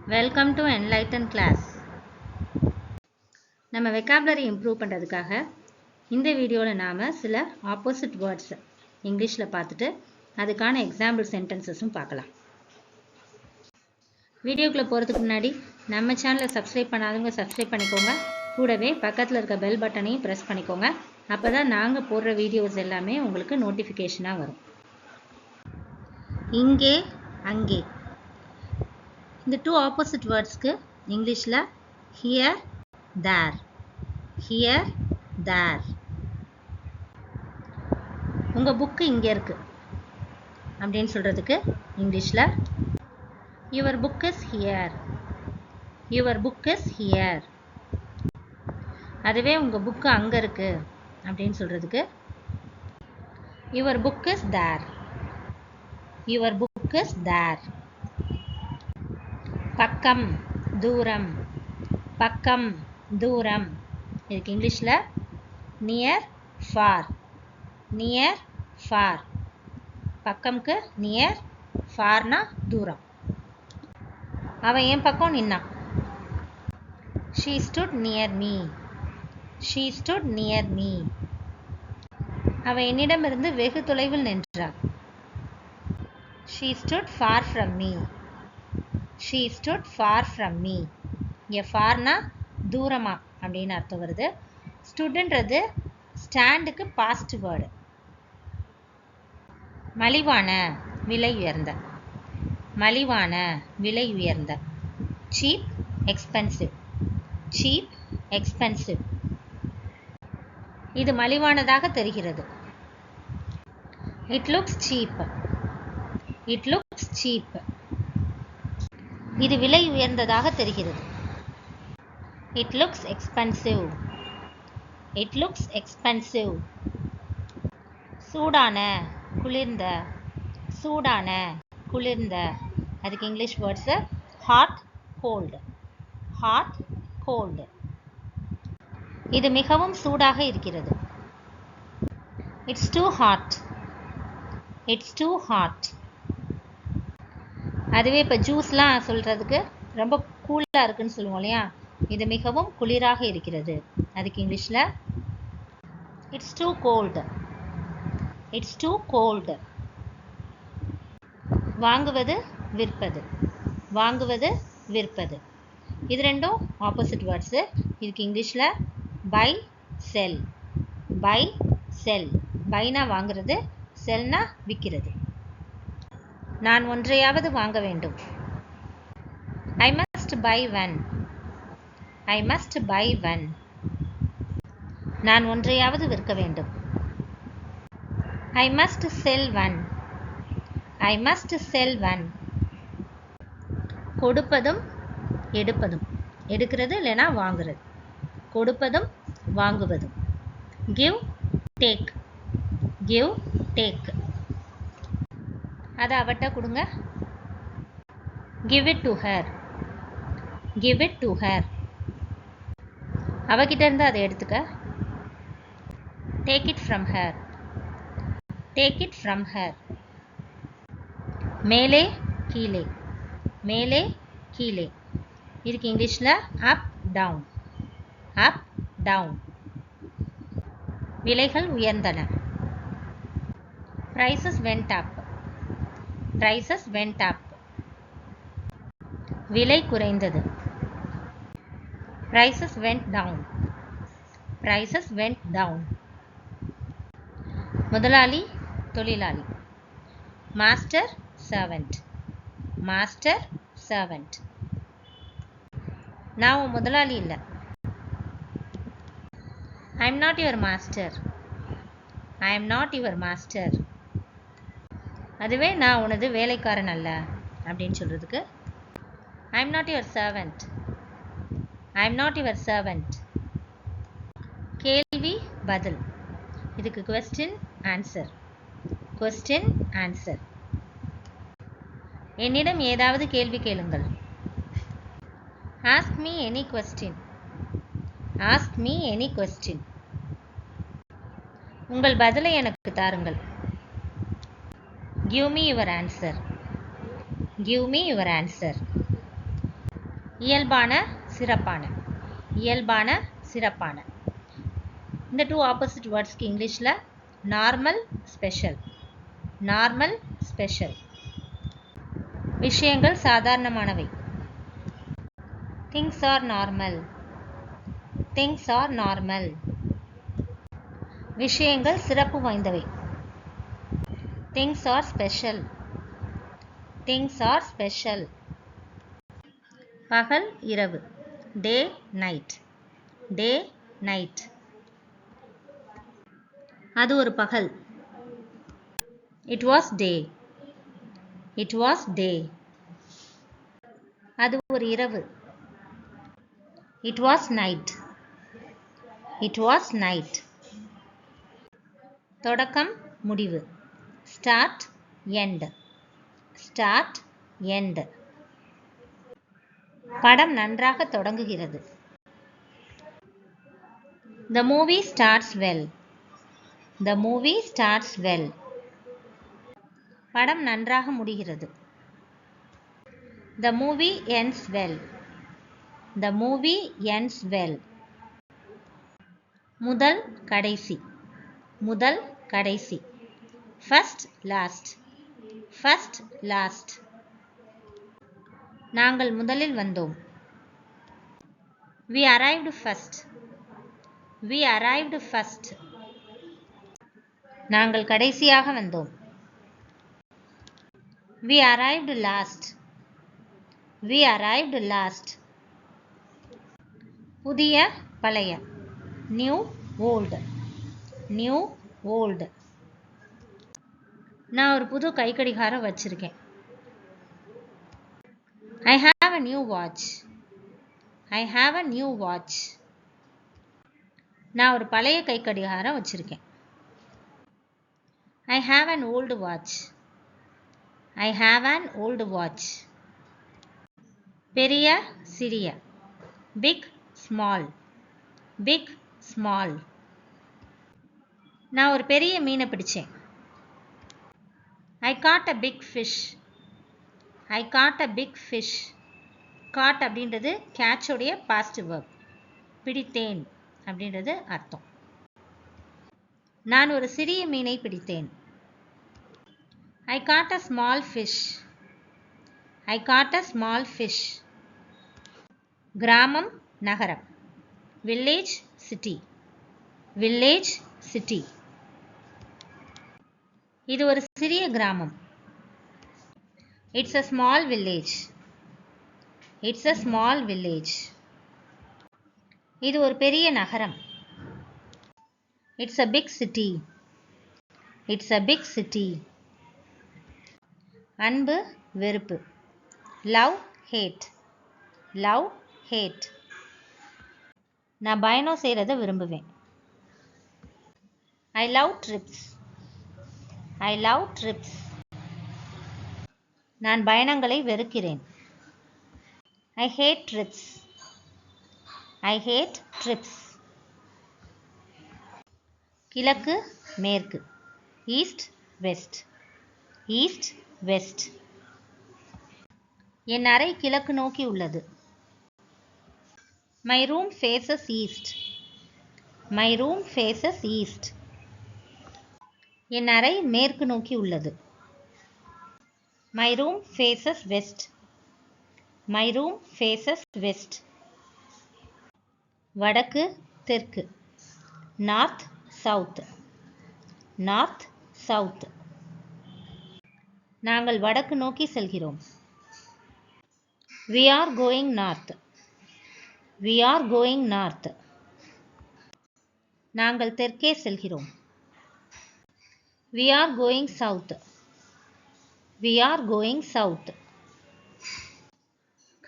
Welcome to enlighten class. நம்ம vocabulary improve பண்ணுறதுக்காக இந்த வீடியோவில் நாம் சில ஆப்போசிட் வேர்ட்ஸ் இங்கிலீஷில் பார்த்துட்டு அதுக்கான எக்ஸாம்பிள் சென்டென்சஸும் பார்க்கலாம். வீடியோக்குள்ளே போகிறதுக்கு முன்னாடி நம்ம சேனலை சப்ஸ்கிரைப் பண்ணாதவங்க சப்ஸ்கிரைப் பண்ணிக்கோங்க. கூடவே பக்கத்தில் இருக்க பெல் பட்டனையும் ப்ரெஸ் பண்ணிக்கோங்க. அப்போ தான் நாங்கள் போடுற வீடியோஸ் எல்லாமே உங்களுக்கு நோட்டிஃபிகேஷனாக வரும். இங்கே, அங்கே. இந்த டூ ஆப்போசிட் வேர்ட்ஸ்க்கு இங்கிலீஷில் ஹியர், தேர். ஹியர், தேர். உங்கள் புக்கு இங்கே இருக்கு அப்படின்னு சொல்கிறதுக்கு இங்கிலீஷில் your book is here. Your book is here. அதுவே உங்கள் புக்கு அங்கே இருக்கு அப்படின்னு சொல்கிறதுக்கு your book is there. Your book is there. பக்கம், தூரம். பக்கம், தூரம். இதுக்கு இங்கிலீஷில் நியர், ஃபார். Near, far. பக்கம்க்கு நியர், ஃபார்னா தூரம். அவன் என் பக்கம் நின்னான். She stood near me. She stood near me. அவன் என்னிடமிருந்து வெகு தொலைவில் நின்றாள். She stood far from me. She stood far from me. இங்கே ஃபார்னா தூரமா அப்படின்னு அர்த்தம் வருது. ஸ்டுட்ன்றது ஸ்டாண்டுக்கு பாஸ்ட் வேர்டு. மலிவான, விலை உயர்ந்த. மலிவான, விலை உயர்ந்த. Cheap, expensive. Cheap, expensive. இது மலிவானதாக தெரிகிறது. It looks cheap. It looks cheap. இது விலை உயர்ந்ததாக தெரிகிறது. It looks expensive. It looks expensive. சூடான, குளிர்ந்த. சூடான, குளிர்ந்த. அதுக்கு English words hot, cold. Hot, cold. இது மிகவும் சூடாக இருக்கிறது. It's too hot. It's too hot. அதுவே இப்போ ஜூஸ்லாம் சொல்கிறதுக்கு ரொம்ப கூலாக இருக்குன்னு சொல்லுவோம் இல்லையா, இது மிகவும் குளிராக இருக்கிறது. அதுக்கு இங்கிலீஷில் it's too cold. It's too cold. வாங்குவது, விற்பது. வாங்குவது, விற்பது. இது ரெண்டும் ஆப்போசிட் வேர்ட்ஸு. இதுக்கு இங்கிலீஷில் பை, செல். பை, செல். பைனா வாங்குறது, செல்னா விற்கிறது. நான் ஒன்றையாவது வாங்க வேண்டும். I must buy one. I must buy one. நான் ஒன்றையாவது விற்க வேண்டும். I must sell one. I must sell one. கொடுப்பதும், எடுப்பதும். எடுக்கிறது இல்லைனா வாங்குறது. கொடுப்பதும், வாங்குவதும். Give, take. Give, take. அதை அவட்ட கொடுங்க. Give it to her. Give it to her. அவகிட்ட இருந்து அதை எடுத்துக்க. Take it from her. Take it from her. மேலே, கீழே. மேலே, கீழே. இதுக்கு இங்கிலீஷில் அப், டவுன். அப், டவுன். விலைகள் உயர்ந்தன. prices went up. prices went up. விலை குறைந்தது. prices went down. prices went down. முதலாளி, தொழிலாளி. master, servant. master, servant. நான் உன் முதலாளி இல்லை. I am not your master. I am not your master. அதுவே நான் உனது வேலைக்காரன் அல்ல அப்படின்னு சொல்கிறதுக்கு I am not your servant. I am not your servant. கேள்வி, பதில். இதுக்கு கொஸ்டின், ஆன்சர். Question, answer. என்னிடம் ஏதாவது கேள்வி கேளுங்கள். Ask me any question. Ask me any question. உங்கள் பதிலை எனக்கு தாருங்கள். Give me your answer. Give me your answer. இயல்பான சிறப்பான. இயல்பான சிறப்பான. இந்த டூ ஆப்போசிட் வேர்ட்ஸ்க்கு இங்கிலீஷில் நார்மல் ஸ்பெஷல். Normal special. விஷயங்கள் சாதாரணமானவை. Things are normal. Things are normal. விஷயங்கள் சிறப்பு வாய்ந்தவை. Things are special. Things are special. பகல் இரவு. Day night. Day night. அது ஒரு பகல். It was day. It was day. அது ஒரு இரவு. It was night. It was night. தொடக்கம் முடிவு. Start end. Start end. படம் நன்றாக தொடங்குகிறது. The movie starts well. The movie starts well. படம் நன்றாக முடிகிறது. The movie ends well. The movie ends well. முதல் கடைசி. முதல் கடைசி. First last. First last. நாங்கள் முதலில் வந்தோம். We arrived first. We arrived first. நாங்கள் கடைசியாக வந்தோம். We arrived last. We arrived last. புதிய பழைய. New old. New old. நான் ஒரு புது கைக்கடிகாரம் வச்சிருக்கேன். I have a new watch. I have a new watch. நான் ஒரு பழைய கைக்கடிகாரம் வச்சிருக்கேன். I have an old watch. I have an old watch. பெரிய சிறிய. Big small. Big small. நான் ஒரு பெரிய மீனை பிடிச்சேன். I caught a big fish. I caught a big fish. Caught அப்படின்றது catch உடைய past verb. பிடித்தேன் அப்படின்றது அர்த்தம். நான் ஒரு சிறிய மீனை பிடித்தேன். I caught a small fish. I caught a small fish. கிராமம் நகரம். Village city. Village city. இது ஒரு சிறிய கிராமம். It's a small village. It's a small village. இது ஒரு பெரிய நகரம். It's a big city. It's a big city. அன்பு வெறுப்பு. Love hate. Love hate. நான் பயணம் செய்யறதை விரும்புவேன். I love trips. I love trips. நான் பயணங்களை வெறுக்கிறேன். I hate trips. I hate trips. கிழக்கு மேற்கு. East west. East west. என் அறை கிழக்கு நோக்கி உள்ளது. My room faces east. My room faces east. என் அறை மேற்கு நோக்கி உள்ளது. My room faces west. My room faces west. வடக்கு தெற்கு. North south. North south. நாங்கள் வடக்கு நோக்கி செல்கிறோம். We are going north. We are going north. நாங்கள் தெற்கே செல்கிறோம். We are going south. We are going south.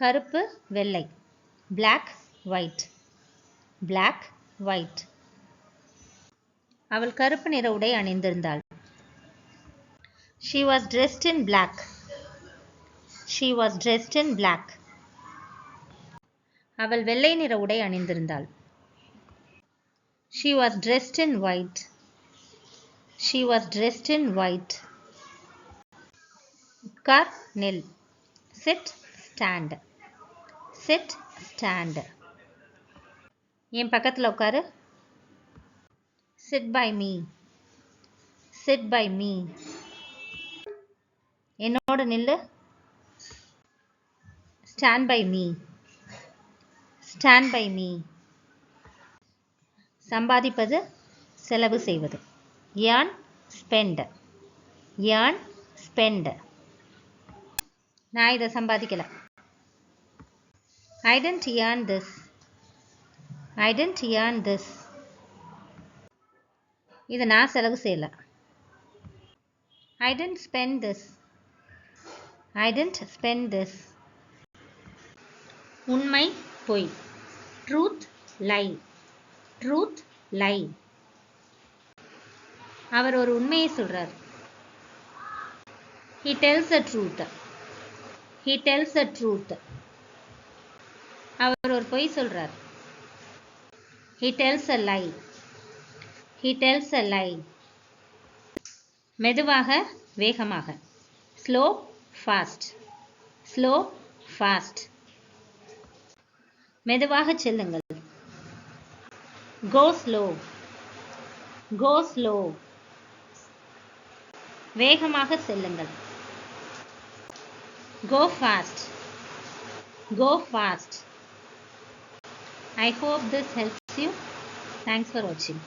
கருப்பு வெள்ளை. Black white. Black white. அவள் கருப்பு நிற உடை அணிந்திருந்தாள். She was dressed in black. She was dressed in black. அவள் வெள்ளை நிற உடை அணிந்திருந்தாள். She was dressed in white. She was dressed in white. உட்கார் நில். Sit stand. sit, stand. என் பக்கத்தில் உட்காரு. sit by me. sit by me. என்னோட நில்லு. stand by me. stand by me. சம்பாதிப்பது, செலவு செய்வது. earn, spend. earn, spend. நான் இதை சம்பாதிக்கல. I didn't earn this. I didn't earn this. இதை நான் செலவு செய்யல. I didn't spend this. I didn't spend this. உண்மை, பொய். Truth, lie. Truth, lie. அவர் ஒரு உண்மையை சொல்றார். He tells the truth. He tells the truth. அவர் ஒரு பொய் சொல்றார். He tells a lie. He tells a lie. மெதுவாக, வேகமாக. Slow, fast. Slow, fast. மெதுவாக செல்லுங்கள். Go slow. Go slow. வேகமாக செல்லுங்கள். Go fast. Go fast. I hope this helps you. Thanks for watching.